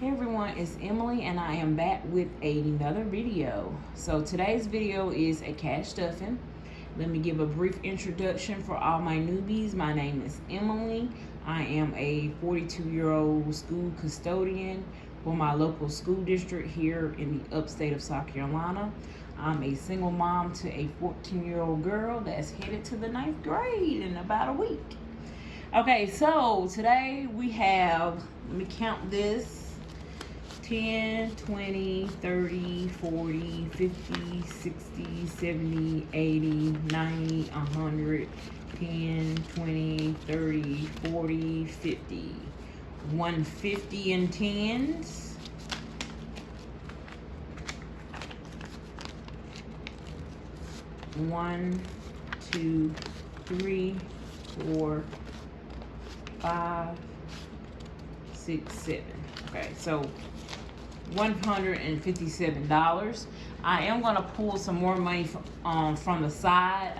Hey everyone, it's Emily and I am back with another video. So today's video is a cash stuffing. Let me give a brief introduction for all my newbies. My name is Emily. I am a 42-year-old school custodian for my local school district here in the upstate of South Carolina. I'm a single mom to a 14-year-old girl that's headed to the 9th grade in about a week. Okay, so today we have, let me count this, 10, 20, 30, 40, 50, 60, 70, 80, 90, 100, 10, 20, 30, 40, 50. 150 in tens. One, two, three, 4, 5, 6, 7. Okay, so $157. I am going to pull some more money from the side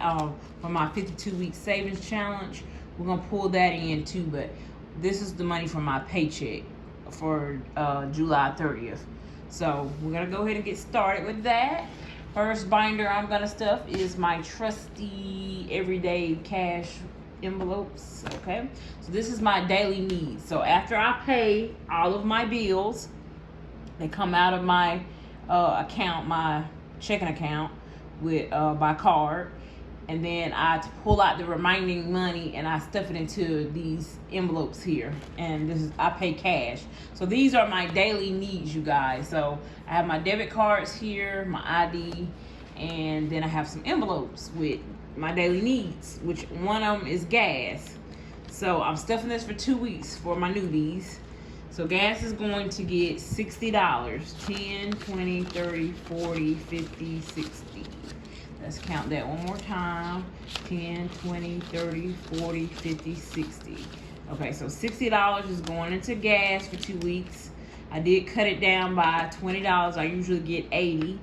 for my 52-week savings challenge. We're going to pull that in too, but this is the money from my paycheck for July 30th. So we're going to go ahead and get started with that. First binder I'm going to stuff is my trusty everyday cash envelopes. Okay, so this is my daily needs. So after I pay all of my bills, they come out of my account, my checking account with by card, and then I pull out the remaining money and I stuff it into these envelopes here, and this is, I pay cash. So these are my daily needs, you guys. So I have my debit cards here, my ID, and then I have some envelopes with my daily needs, which one of them is gas. So I'm stuffing this for 2 weeks for my newbies. So gas is going to get $60. 10, 20, 30, 40, 50, 60. Let's count that one more time. 10, 20, 30, 40, 50, 60. Okay, so $60 is going into gas for 2 weeks. I did cut it down by $20. I usually get $80,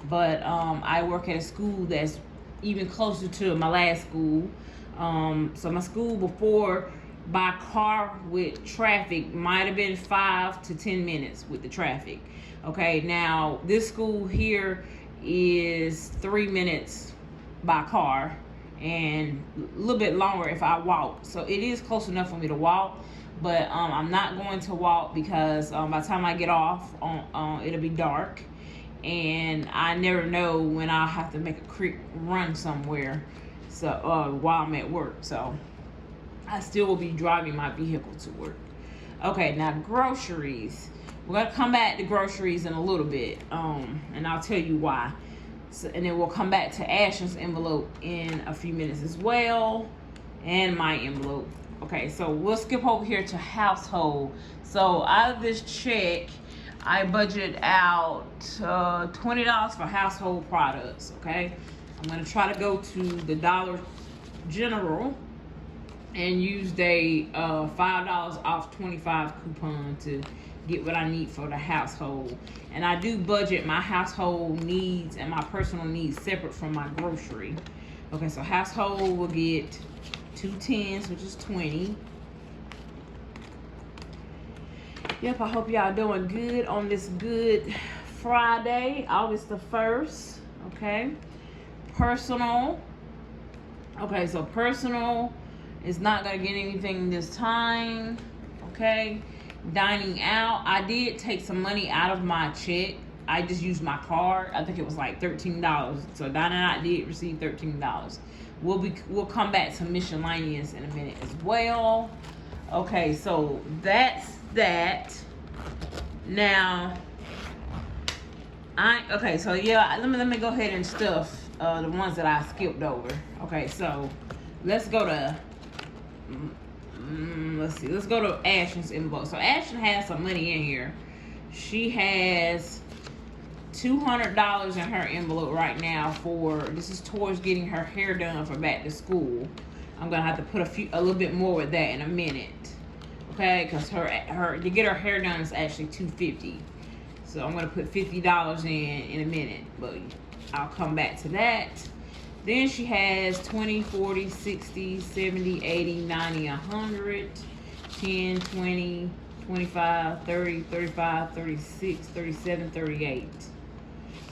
but I work at a school that's even closer to my last school. So my school before by car with traffic might have been 5 to 10 minutes with the traffic. Okay, now this school here is 3 minutes by car and a little bit longer if I walk. So it is close enough for me to walk, but I'm not going to walk because by the time I get off, it'll be dark, and I never know when I'll have to make a quick run somewhere. So while I'm at work, so I still will be driving my vehicle to work. Okay, now groceries. We're gonna come back to groceries in a little bit, and I'll tell you why. So, and then we'll come back to Ashton's envelope in a few minutes as well, and my envelope. Okay, so we'll skip over here to household. So out of this check, I budgeted out $20 for household products. Okay, I'm gonna try to go to the Dollar General and use a $5 off 25 coupon to get what I need for the household. And I do budget my household needs and my personal needs separate from my grocery. Okay, so household will get 2 tens, which is 20. Yep, I hope y'all doing good on this good Friday, August the 1st. Okay, personal. Okay, so personal is not gonna get anything this time. Okay, dining out, I did take some money out of my check. I just used my card. I think it was like $13. So dining out did receive $13. We'll come back to miscellaneous in a minute as well. Okay, so that's that. Now okay, so yeah, let me go ahead and stuff the ones that I skipped over. Okay, so let's go to let's go to Ashton's envelope. So Ashton has some money in here. She has $200 in her envelope right now for, this is towards getting her hair done for back to school. I'm gonna have to put a little bit more with that in a minute. Okay, because her to get her hair done is actually $250. So I'm gonna put $50 in a minute, but I'll come back to that. Then she has 20, 40, 60, 70, 80, 90, 100, 10, 20, 25, 30, 35, 36, 37, 38.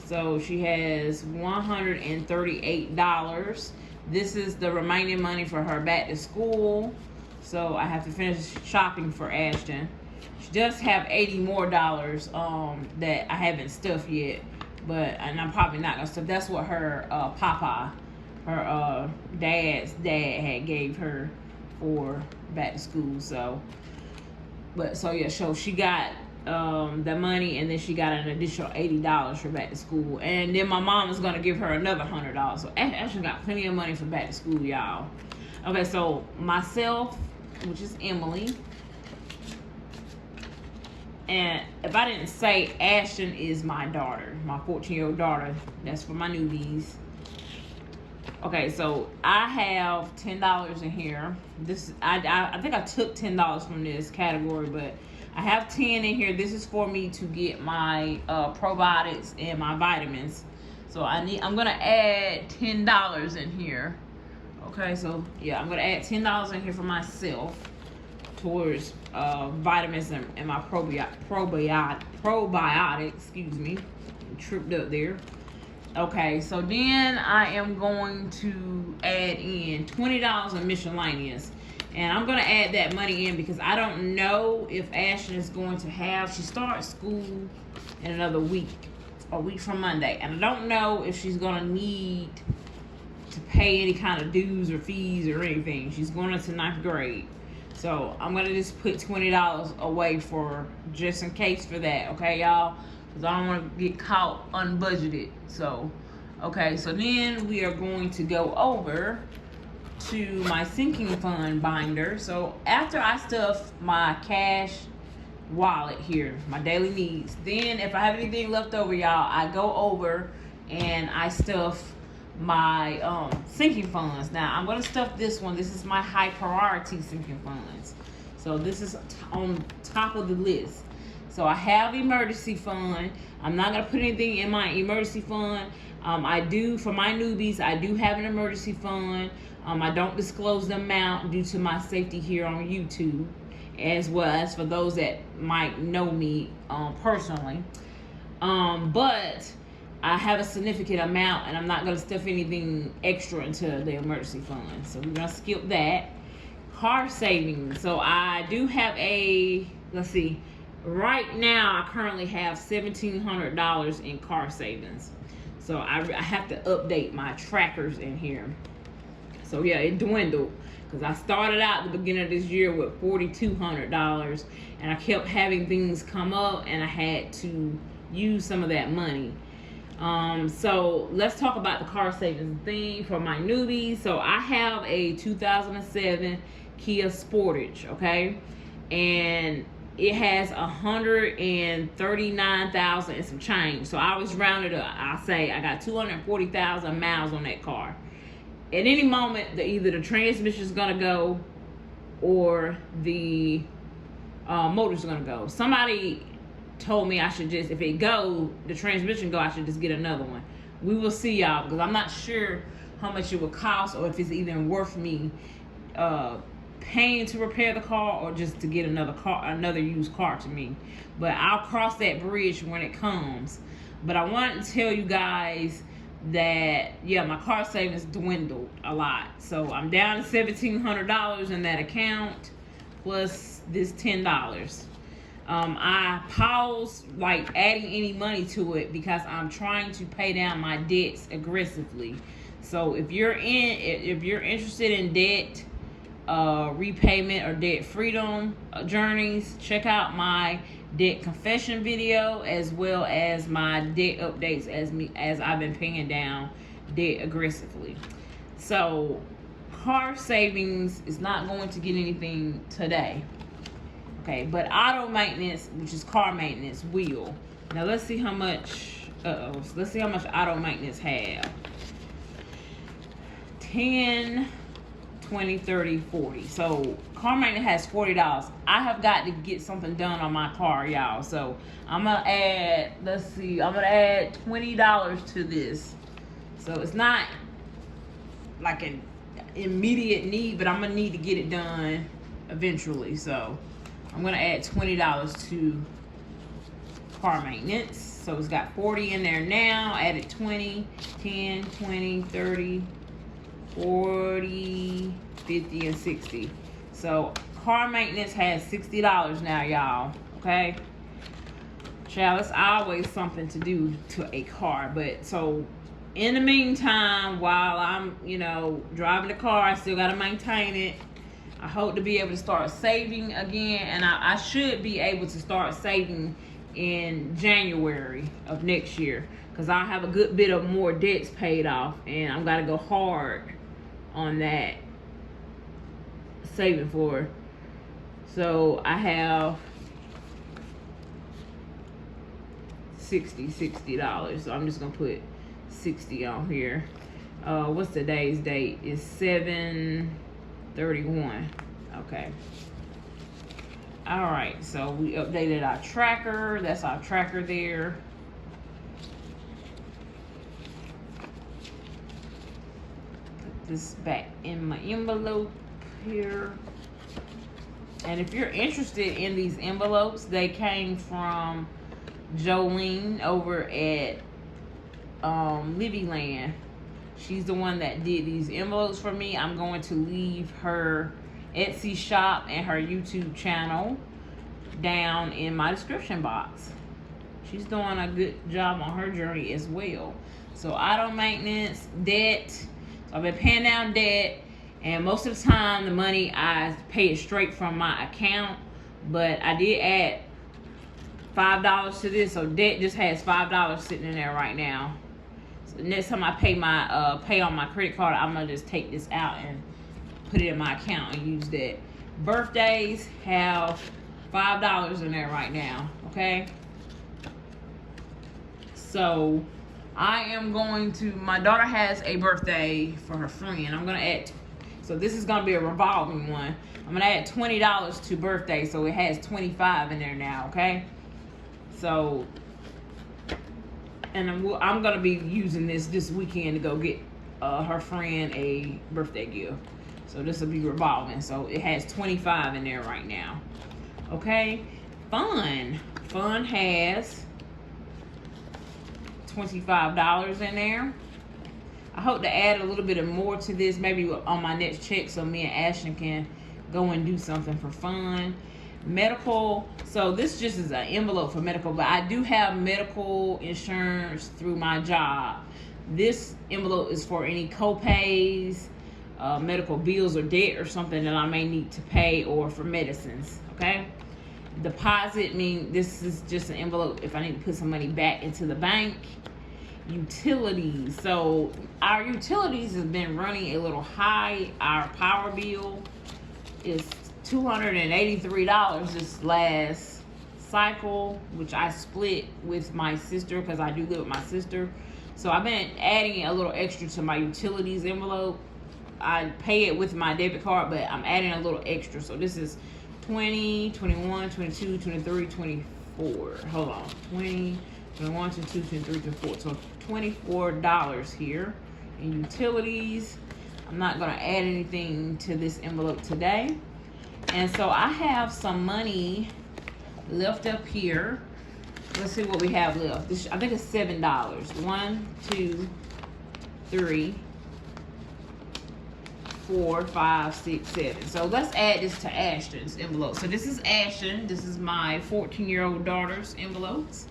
So she has $138. This is the remaining money for her back to school. So I have to finish shopping for Ashton. She does have $80 more that I haven't stuffed yet, and I'm probably not gonna stuff. That's what her her dad's dad had gave her for back to school. So yeah, so she got the money, and then she got an additional $80 for back to school, and then my mom is gonna give her another $100. So Ashton got plenty of money for back to school, y'all. Okay, so myself, which is Emily, and if I didn't say, Ashton is my daughter, my 14-year-old daughter. That's for my newbies. Okay, so I have $10 in here. I think I took $10 from this category, but I have 10 in here. This is for me to get my probiotics and my vitamins. So I'm gonna add $10 in here. Okay, so yeah, I'm gonna add $10 in here for myself towards vitamins and my probiotic. Excuse me, tripped up there. Okay, so then I am going to add in $20 in miscellaneous, and I'm gonna add that money in because I don't know if Ashton is going to have. She starts school in another week, a week from Monday, and I don't know if she's gonna need to pay any kind of dues or fees or anything. She's going into 9th grade. So I'm going to just put $20 away for just in case for that, okay, y'all? Because I don't want to get caught unbudgeted. So, okay, so then we are going to go over to my sinking fund binder. So after I stuff my cash wallet here, my daily needs, then if I have anything left over, y'all, I go over and I stuff my sinking funds. Now I'm going to stuff this one. This is my high priority sinking funds. So this is on top of the list. So I have emergency fund. I'm not going to put anything in my emergency fund. I do, for my newbies, I do have an emergency fund. I don't disclose the amount due to my safety here on YouTube, as well as for those that might know me personally. But I have a significant amount, and I'm not going to stuff anything extra into the emergency fund. So we're going to skip that. Car savings. So I do have let's see. Right now, I currently have $1,700 in car savings. So I have to update my trackers in here. So yeah, it dwindled. Because I started out at the beginning of this year with $4,200. And I kept having things come up, and I had to use some of that money. So let's talk about the car savings thing for my newbies. So I have a 2007 Kia Sportage, okay, and it has 139,000 and some change. So I always round it up. I say I got 240,000 miles on that car. At any moment, either the transmission is gonna go or the motor's gonna go. Somebody told me I should just, if the transmission go, I should just get another one. We will see, y'all, because I'm not sure how much it will cost or if it's even worth me paying to repair the car or just to get another used car to me. But I'll cross that bridge when it comes. But I wanted to tell you guys that, yeah, my car savings dwindled a lot. So I'm down to $1,700 in that account plus this $10. I paused adding any money to it because I'm trying to pay down my debts aggressively. So if you're interested in debt repayment or debt freedom journeys, check out my debt confession video as well as my debt updates as I've been paying down debt aggressively. So car savings is not going to get anything today. Okay, but auto maintenance, which is car maintenance, will. Now let's see how much. Let's see how much auto maintenance have. 10, 20, 30, 40. So car maintenance has $40. I have got to get something done on my car, y'all. So I'm gonna add. Let's see. I'm gonna add $20 to this. So it's not like an immediate need, but I'm gonna need to get it done eventually. So. I'm gonna add $20 to car maintenance. So it's got 40 in there now. Added 20, 10, 20, 30, 40, 50, and 60. So car maintenance has $60 now, y'all. Okay. Child, it's always something to do to a car. But so in the meantime, while I'm, driving the car, I still gotta maintain it. I hope to be able to start saving again, and I should be able to start saving in January of next year, because I have a good bit of more debts paid off, and I'm gotta go hard on that saving for. So I have $60. So I'm just gonna put 60 on here. What's today's date? It's 7/31. Okay. All right, so we updated our tracker. That's our tracker there. Put this back in my envelope here. And if you're interested in these envelopes, they came from Jolene over at Livyland. She's the one that did these envelopes for me. I'm going to leave her Etsy shop and her YouTube channel down in my description box. She's doing a good job on her journey as well. So auto maintenance, debt. So I've been paying down debt, and most of the time the money I pay it straight from my account. But I did add $5 to this, so debt just has $5 sitting in there right now. So next time I pay my pay on my credit card, I'm gonna just take this out and put it in my account and use that. Birthdays have $5 in there right now. Okay. So I am going to. My daughter has a birthday for her friend. I'm gonna add. So this is gonna be a revolving one. I'm gonna add $20 to birthday, so it has 25 in there now. Okay. So, and I'm gonna be using this weekend to go get her friend a birthday gift. So this will be revolving. So it has 25 in there right now. Okay. Fun has $25 in there. I hope to add a little bit of more to this, maybe on my next check, so me and Ashton can go and do something for fun. Medical. So this just is an envelope for medical, but I do have medical insurance through my job. This envelope is for any co-pays, medical bills or debt or something that I may need to pay, or for medicines. Okay. Deposit mean this is just an envelope if I need to put some money back into the bank. Utilities. So our utilities has been running a little high. Our power bill is $283 this last cycle, which I split with my sister because I do live with my sister. So I've been adding a little extra to my utilities envelope. I pay it with my debit card, but I'm adding a little extra. So this is 20, 21, 22, 23, 24. Hold on. 20, 21, 22, 23, 24. So $24 here in utilities. I'm not going to add anything to this envelope today. And so I have some money left up here. Let's see what we have left. This, I think it's $7. 1, 2, 3, 4, 5, 6, 7. So let's add this to Ashton's envelope. So this is Ashton. This is my 14-year-old daughter's envelopes.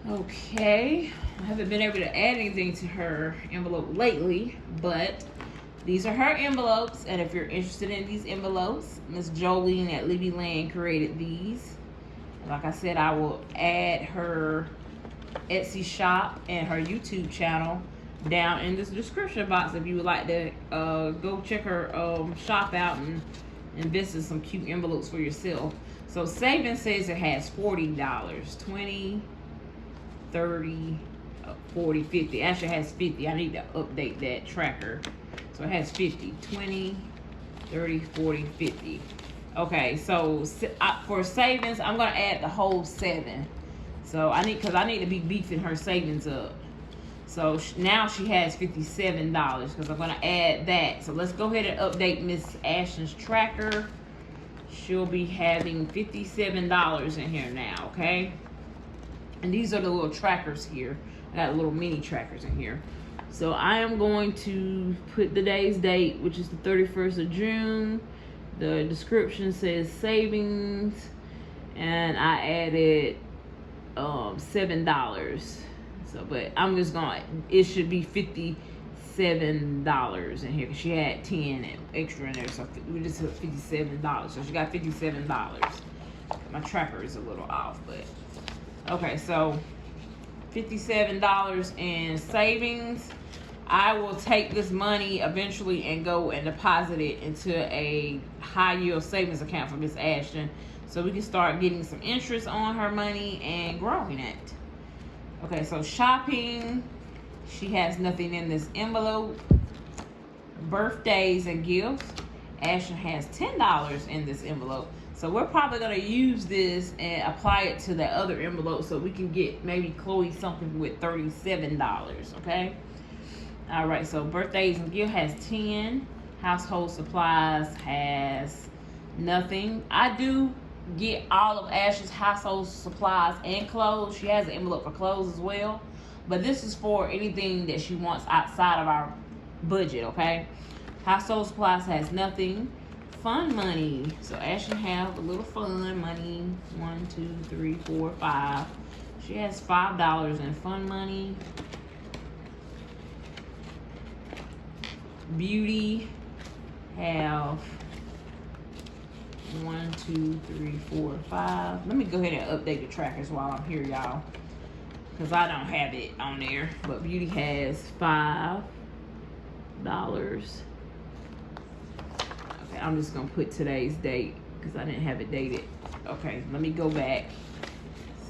Okay. I haven't been able to add anything to her envelope lately, but these are her envelopes. And if you're interested in these envelopes, Miss Jolene at Livyland created these. Like I said, I will add her Etsy shop and her YouTube channel down in this description box if you would like to go check her shop out and invest in some cute envelopes for yourself. So savings says it has $40, 20, 30, 40, 50. Actually, it has 50. I need to update that tracker. So it has 50, 20, 30, 40, 50. Okay, so for savings, I'm gonna add the whole 7. So because I need to be beefing her savings up. So now she has $57 because I'm gonna add that. So let's go ahead and update Miss Ashton's tracker. she'll be having $57 in here now, okay? And these are the little trackers here. I got little mini trackers in here. So I am going to put the day's date, which is the 31st of June. The description says savings, and I added $7. So, but I'm just gonna, it should be $57 in here because she had 10 extra in there, so we just put $57. So she got $57. My tracker is a little off, but okay. So $57 in savings. I will take this money eventually and go and deposit it into a high yield savings account for Miss Ashton, so we can start getting some interest on her money and growing it. Okay, so shopping, she has nothing in this envelope. Birthdays and gifts, Ashton has $10 in this envelope. So we're probably gonna use this and apply it to the other envelope so we can get maybe Chloe something with $37, okay? All right, so birthdays and gift has 10. Household supplies has nothing. I do get all of Ash's household supplies and clothes. She has an envelope for clothes as well, but this is for anything that she wants outside of our budget, okay? Household supplies has nothing. Fun money, so Ashton have a little fun money. 1, 2, 3, 4, 5. She has $5 in fun money. Beauty have 1, 2, 3, 4, 5. Let me go ahead and update the trackers while I'm here, y'all, because I don't have it on there. But Beauty has $5. Okay, I'm just gonna put today's date because I didn't have it dated. Okay, let me go back.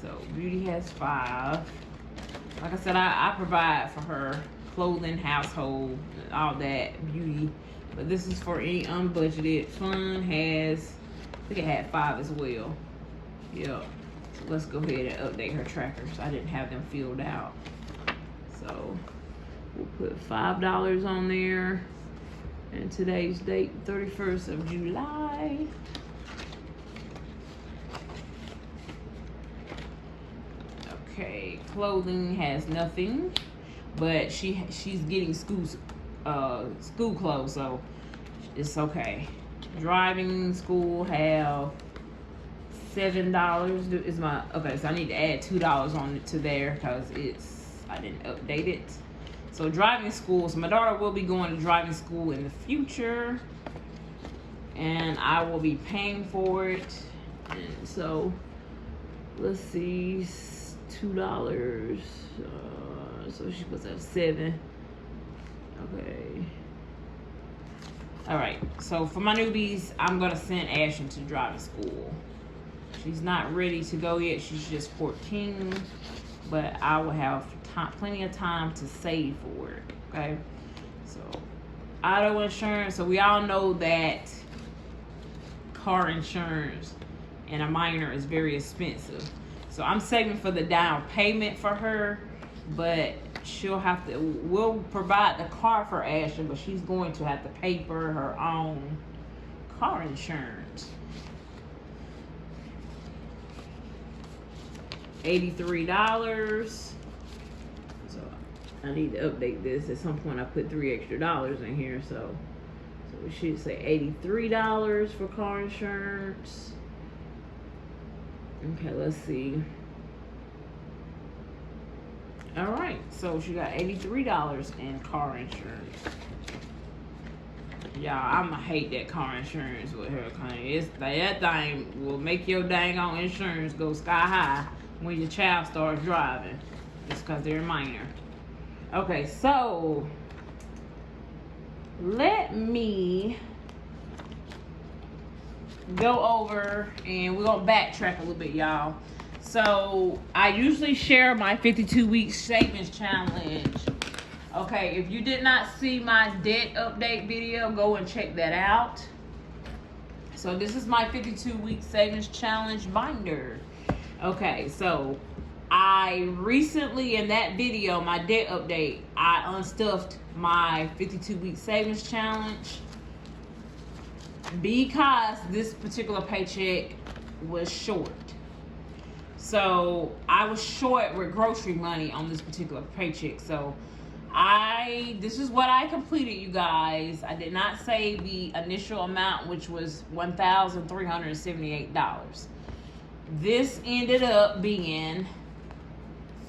So Beauty has 5. Like I said, I provide for her clothing, household, all that, beauty. But this is for any unbudgeted. Fun has, I think it had 5 as well. Yep. So let's go ahead and update her trackers. I didn't have them filled out. So we'll put $5 on there. And today's date, 31st of July. Okay, clothing has nothing, but she's getting school clothes, so it's okay. Driving school have $7. Is my okay? So I need to add $2 on it to there because I didn't update it. So driving school. So my daughter will be going to driving school in the future, and I will be paying for it. And so let's see, $2. So she puts up 7. Okay. All right. So for my newbies, I'm gonna send Ashton to driving school. She's not ready to go yet. She's just 14, but I will have plenty of time to save for it. Okay. So auto insurance. So we all know that car insurance and a minor is very expensive. So I'm saving for the down payment for her, but she'll have to, we'll provide the car for Ashton, but she's going to have to pay for her own car insurance. $83. So I need to update this. At some point I put $3 extra in here, so we should say $83 for car insurance. Okay, let's see. All right, so she got $83 in car insurance. Y'all, I'ma hate that car insurance with her, honey. That thing will make your dang on insurance go sky high when your child starts driving, just because they're minor. Okay, so let me go over and we're gonna backtrack a little bit, y'all. So I usually share my 52-week savings challenge. Okay, if you did not see my debt update video, go and check that out. So this is my 52-week savings challenge binder. Okay, so I recently, in that video, my debt update, I unstuffed my 52-week savings challenge. because this particular paycheck was short. So I was short with grocery money on this particular paycheck. So this is what I completed, you guys. I did not save the initial amount, which was $1,378. This ended up being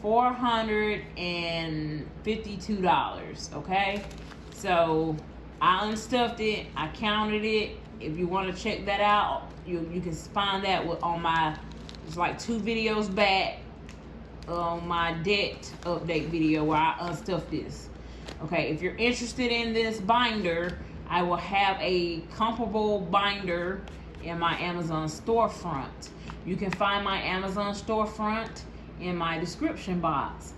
$452, okay? So I unstuffed it, I counted it. If you want to check that out, you can find that on my, it's like 2 videos back on my debt update video where I unstuffed this. Okay, if you're interested in this binder, I will have a comparable binder in my Amazon storefront. You can find my Amazon storefront in my description box.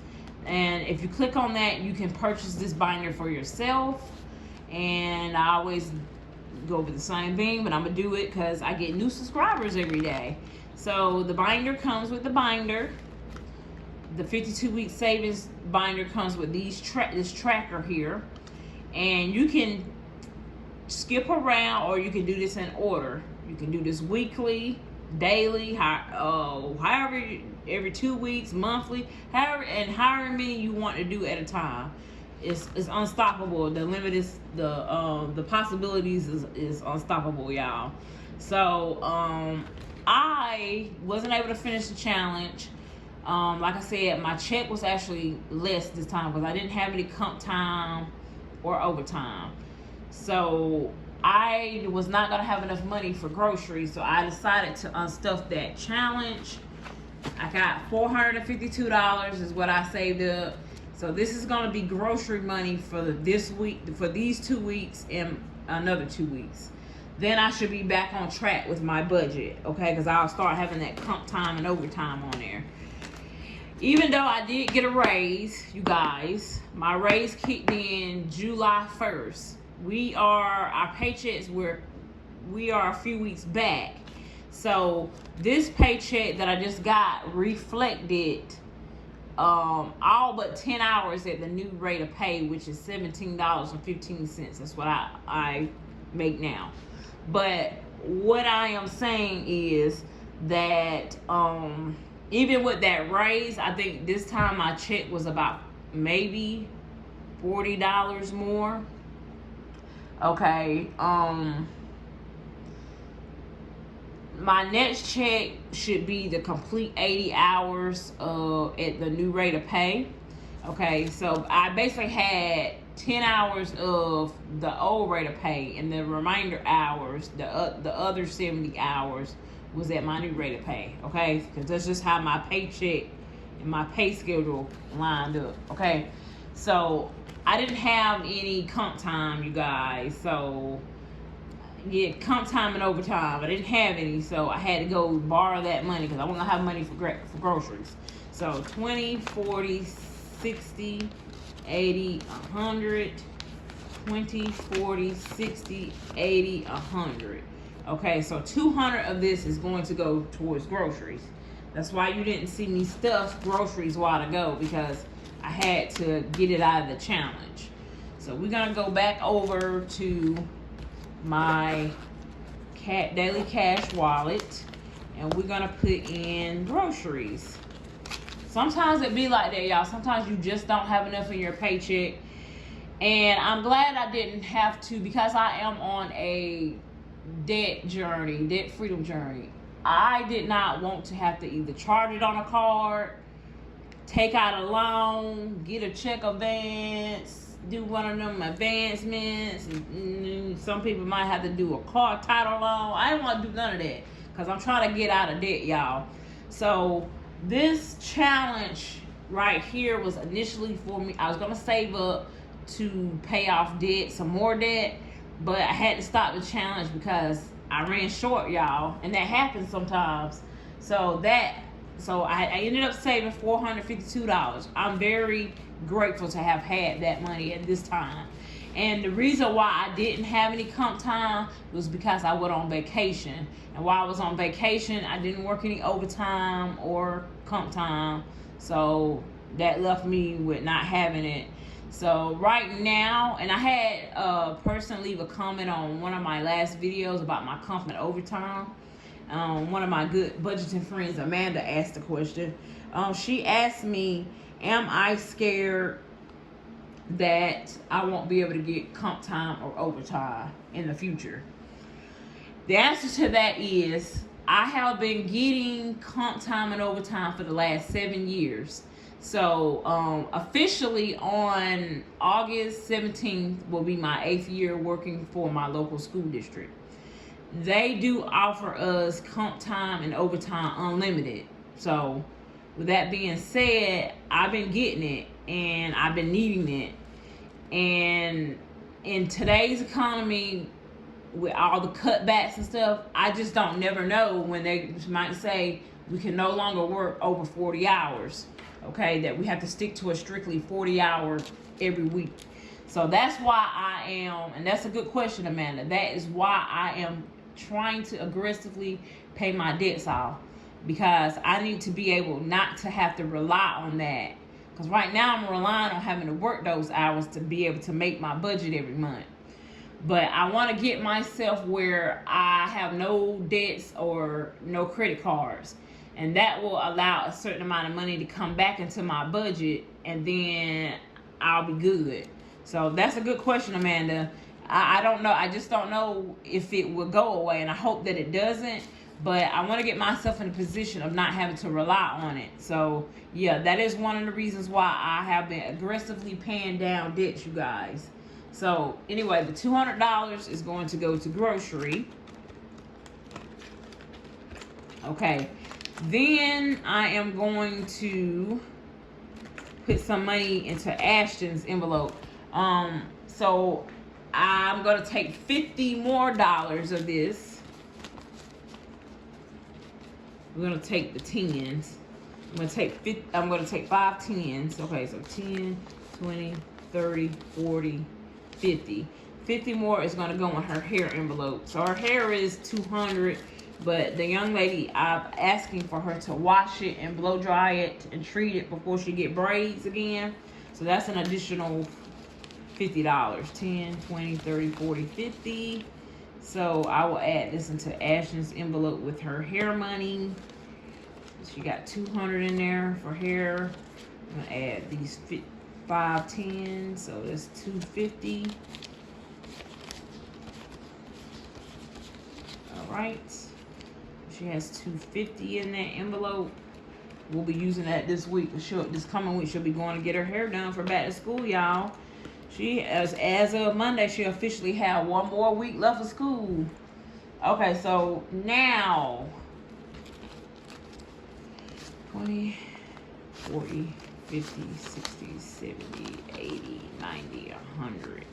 And if you click on that, you can purchase this binder for yourself. And I always go over the same thing, but I'm gonna do it because I get new subscribers every day. So the binder comes with the binder. The 52-week savings binder comes with this tracker here. And you can skip around, or you can do this in order. You can do this weekly, daily, however, every 2 weeks, monthly, however many you want to do at a time. It's unstoppable. The limit is the possibilities is unstoppable, y'all. So I wasn't able to finish the challenge. Like I said, my check was actually less this time because I didn't have any comp time or overtime. So I was not gonna have enough money for groceries, so I decided to unstuff that challenge. I got $452 is what I saved up. So this is gonna be grocery money for this week, for these 2 weeks and another 2 weeks. Then I should be back on track with my budget, okay? Because I'll start having that comp time and overtime on there. Even though I did get a raise, you guys, my raise kicked in July 1st. Our paychecks we are a few weeks back. So this paycheck that I just got reflected all but 10 hours at the new rate of pay, which is $17.15. That's what I make now. But what I am saying is that even with that raise, I think this time my check was about maybe $40 more. Okay, my next check should be the complete 80 hours at the new rate of pay. Okay, so I basically had 10 hours of the old rate of pay, and the remainder hours, the other 70 hours was at my new rate of pay. Okay, because that's just how my paycheck and my pay schedule lined up. Okay, so I didn't have any comp time, you guys. So yeah, comp time and overtime, I didn't have any, so I had to go borrow that money because I wasn't gonna have money for groceries. So 20, 40, 60, 80, 100, 20, 40, 60, 80, 100. Okay, so 200 of this is going to go towards groceries. That's why you didn't see me stuff groceries a while ago, because I had to get it out of the challenge. So we're gonna go back over to my daily cash wallet, and we're gonna put in groceries. Sometimes it be like that, y'all. Sometimes you just don't have enough in your paycheck, and I'm glad I didn't have to, because I am on a debt freedom journey. I did not want to have to either charge it on a card, take out a loan, get a check advance, do one of them advancements. Some people might have to do a car title loan. I didn't want to do none of that because I'm trying to get out of debt, y'all. So this challenge right here was initially for me. I was going to save up to pay off debt, some more debt, but I had to stop the challenge because I ran short, y'all, and that happens sometimes. So I ended up saving $452. I'm very grateful to have had that money at this time. And the reason why I didn't have any comp time was because I went on vacation. And while I was on vacation, I didn't work any overtime or comp time. So that left me with not having it. So right now, and I had a person leave a comment on one of my last videos about my confident overtime. One of my good budgeting friends, Amanda, asked the question. She asked me, am I scared that I won't be able to get comp time or overtime in the future? The answer to that is, I have been getting comp time and overtime for the last 7 years. So officially on August 17th will be my 8th year working for my local school district. They do offer us comp time and overtime unlimited. So with that being said, I've been getting it and I've been needing it. And in today's economy, with all the cutbacks and stuff, I just don't never know when they might say we can no longer work over 40 hours. Okay, that we have to stick to a strictly 40 hours every week. So that's why I am, and that's a good question, Amanda. That is why I am trying to aggressively pay my debts off, because I need to be able not to have to rely on that. Because right now I'm relying on having to work those hours to be able to make my budget every month. But I want to get myself where I have no debts or no credit cards. And that will allow a certain amount of money to come back into my budget, and then I'll be good. So that's a good question, Amanda. I don't know. I just don't know if it will go away, and I hope that it doesn't. But I want to get myself in a position of not having to rely on it. So, yeah, that is one of the reasons why I have been aggressively paying down debts, you guys. So, anyway, the $200 is going to go to grocery. Okay. Then I am going to put some money into Ashton's envelope. So I'm going to take $50 more of this. We're going to take the tens. I'm going to take 5 tens. Okay, so 10, 20, 30, 40, 50. 50 more is going to go in her hair envelope. So her hair is $200. But the young lady, I'm asking for her to wash it and blow dry it and treat it before she get braids again. So that's an additional $50. 10, 20, 30, 40, 50. So I will add this into Ashton's envelope with her hair money. She got $200 in there for hair. I'm going to add these 5 tens. So that's $250. All right. She has $250 in that envelope. We'll be using that this week. This coming week, she'll be going to get her hair done for back to school, y'all. She, as of Monday, she officially had 1 more week left of school. Okay, so now 20, 40, 50, 60, 70, 80, 90, 100,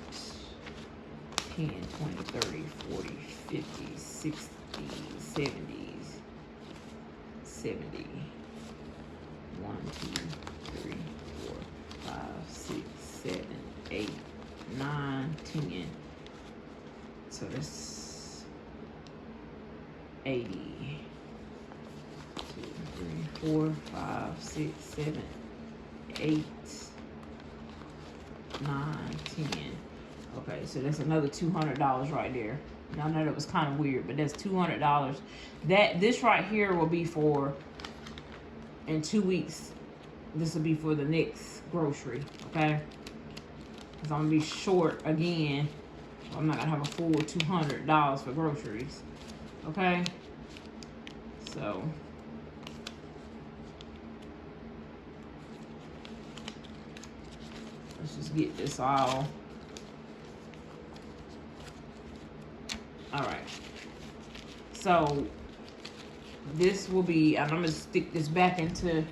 10, 20, 30, 40, 50, 60, 70. 70. 1, 2, 3, 4, 5, 6, 7, 8, 9, 10. So that's 80. 2, 3, 4, 5, 6, 7, 8, 9, 10. Okay, so that's another $200 right there. I know that was kind of weird, but that's $200. This right here will be for, in 2 weeks, this will be for the next grocery, okay? Because I'm going to be short again. I'm not going to have a full $200 for groceries, okay? So let's just get this all. All right, so this will be, and I'm going to stick this back into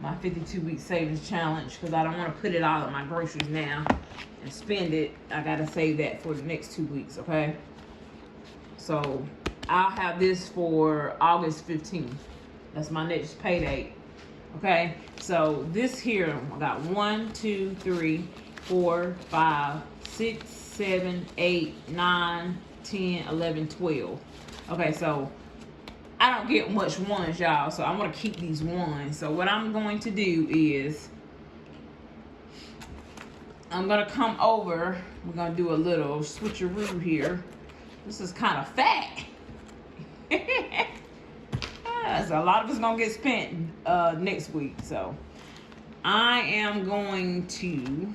my 52-week savings challenge because I don't want to put it all in my groceries now and spend it. I got to save that for the next 2 weeks, okay? So I'll have this for August 15th. That's my next pay date, okay? So this here, I got 1, 2, 3, 4, 5, 6, 7, 8, 9, 10, 11, 12. Okay, so I don't get much ones, y'all, so I'm going to keep these ones. So what I'm going to do is I'm gonna come over. We're gonna do a little switcheroo here. This is kind of fat. So a lot of it's gonna get spent next week. So I am going to.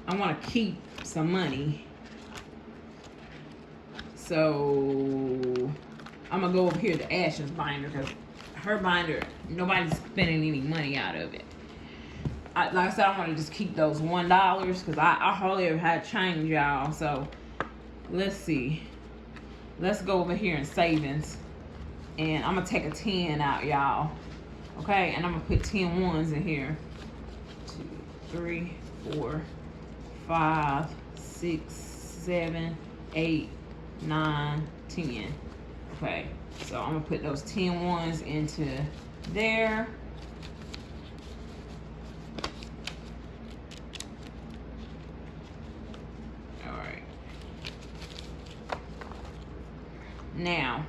I want to keep some money. So I'm gonna go over here to Ash's binder because her binder, nobody's spending any money out of it. Like I said, I want to just keep those $1 because I hardly ever had change, y'all. So let's see. Let's go over here in savings, and I'm gonna take a 10 out, y'all. Okay, and I'm gonna put 10 ones in here. 2, 3, 4, 5, 6, 7, 8, 9, 10. Okay, so I'm gonna put those 10 ones into there. All right. Now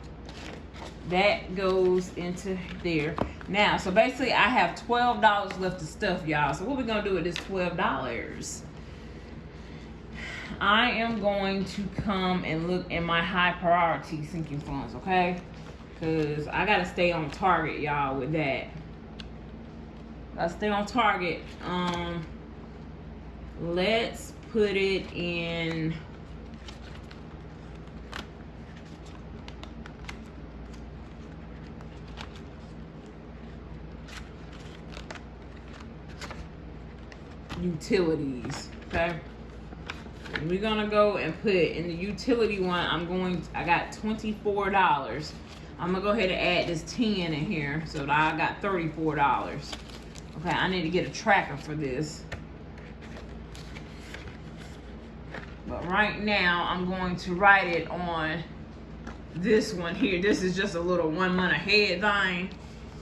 that goes into there. Now, so basically I have $12 left of stuff, y'all. So what we gonna do with this $12? I am going to come and look in my high priority sinking funds, okay? Because I gotta stay on target, y'all, with that. Gotta stay on target. Let's put it in. Utilities, okay? And we're gonna go and put in the utility one. I got $24. I'm gonna go ahead and add this 10 in here so that I got $34. Okay, I need to get a tracker for this. But right now, I'm going to write it on this one here. This is just a little 1 month ahead thing.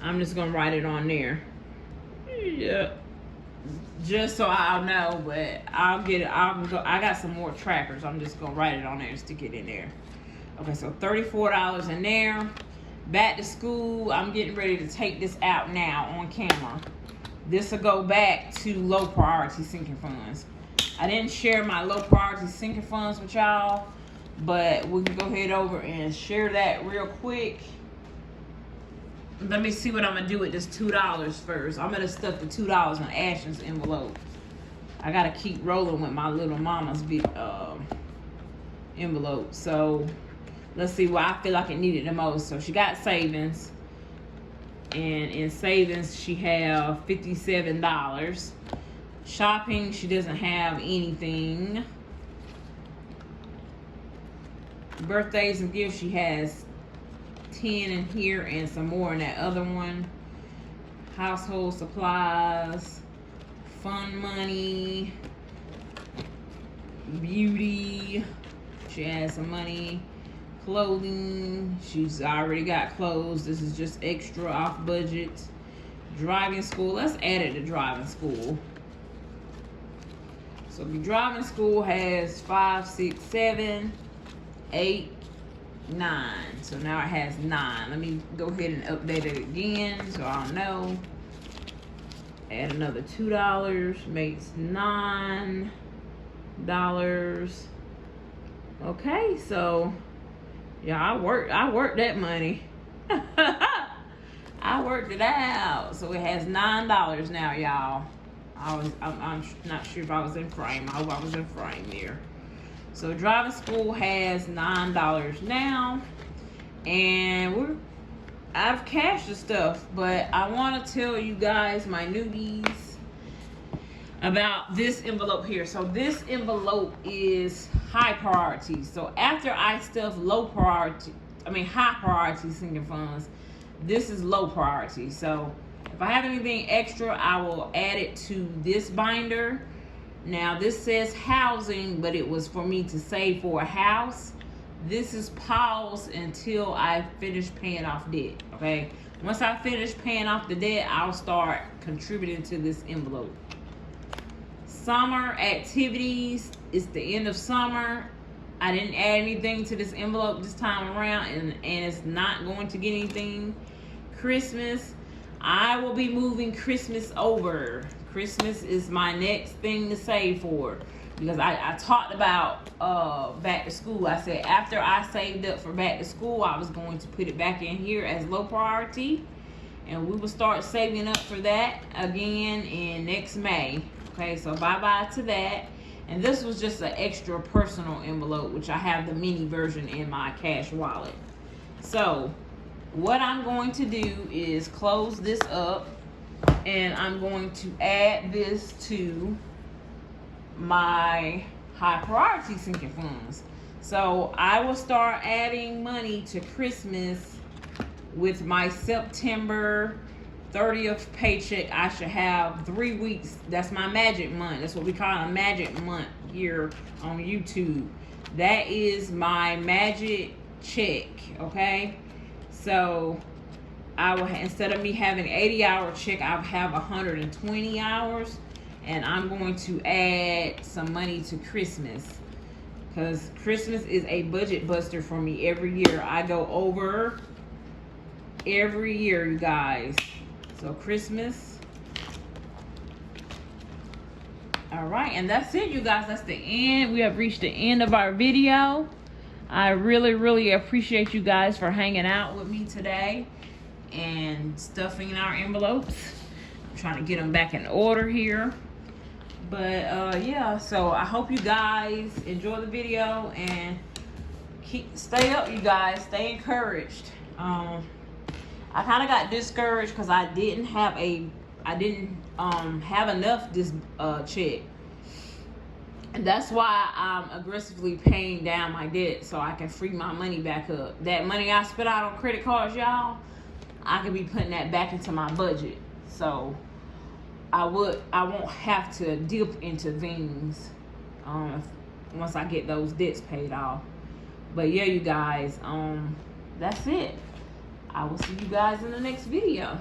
I'm just gonna write it on there. Yeah. Just so I'll know, but I'll get it. I got some more trackers. I'm just gonna write it on there and stick it in there. Okay, so $34 in there. Back to school. I'm getting ready to take this out now on camera. This will go back to low priority sinking funds. I didn't share my low priority sinking funds with y'all, but we can go ahead over and share that real quick. Let me see what I'm gonna do with this $2 first. I'm gonna stuff the $2 in Ashton's envelope. I gotta keep rolling with my little mama's envelope. So let's see what I feel like it needed the most. So she got savings, and in savings she have $57. Shopping, she doesn't have anything. Birthdays and gifts, she has 10 in here and some more in that other one. Household supplies, fun money, beauty, she has some money. Clothing, she's already got clothes. This is just extra off budget. Driving school, let's add it to driving school. So the driving school has 5, 6, 7, 8, 9. So now it has 9. Let me go ahead and update it again so I'll know. Add another $2 makes $9. Okay, so yeah, I worked that money. I worked it out. So it has $9 now, y'all. I'm not sure if I was in frame. I hope I was in frame there. So driving school has $9 now, and we're out of cash and stuff. But I want to tell you guys, my newbies, about this envelope here. So this envelope is high priority. So after I stuff high priority sinking funds, this is low priority. So if I have anything extra, I will add it to this binder. Now this says housing, but it was for me to save for a house. This is paused until I finish paying off debt, okay? Once I finish paying off the debt, I'll start contributing to this envelope. Summer activities, it's the end of summer. I didn't add anything to this envelope this time around, and it's not going to get anything. Christmas, I will be moving Christmas over. Christmas is my next thing to save for, because I talked about back to school. I said after I saved up for back to school, I was going to put it back in here as low priority, and we will start saving up for that again in next May. Okay, so bye-bye to that. And this was just an extra personal envelope, which I have the mini version in my cash wallet. So what I'm going to do is close this up, and I'm going to add this to my high priority sinking funds. So I will start adding money to Christmas with my September 30th paycheck. I should have 3 weeks. That's my magic month. That's what we call a magic month here on YouTube. That is my magic check. Okay, so I will, instead of me having 80-hour check, I'll have 120 hours, and I'm going to add some money to Christmas, because Christmas is a budget buster for me every year. I go over every year, you guys. So Christmas. All right, and that's it, you guys. That's the end. We have reached the end of our video. I really appreciate you guys for hanging out with me today and stuffing our envelopes. I'm trying to get them back in order here. But yeah, so I hope you guys enjoy the video, and stay up, you guys. Stay encouraged. I kind of got discouraged because I didn't have enough this check, and that's why I'm aggressively paying down my debt so I can free my money back up. That money I spent out on credit cards, y'all, I could be putting that back into my budget, so I won't have to dip into things once I get those debts paid off. But yeah, you guys, that's it. I will see you guys in the next video.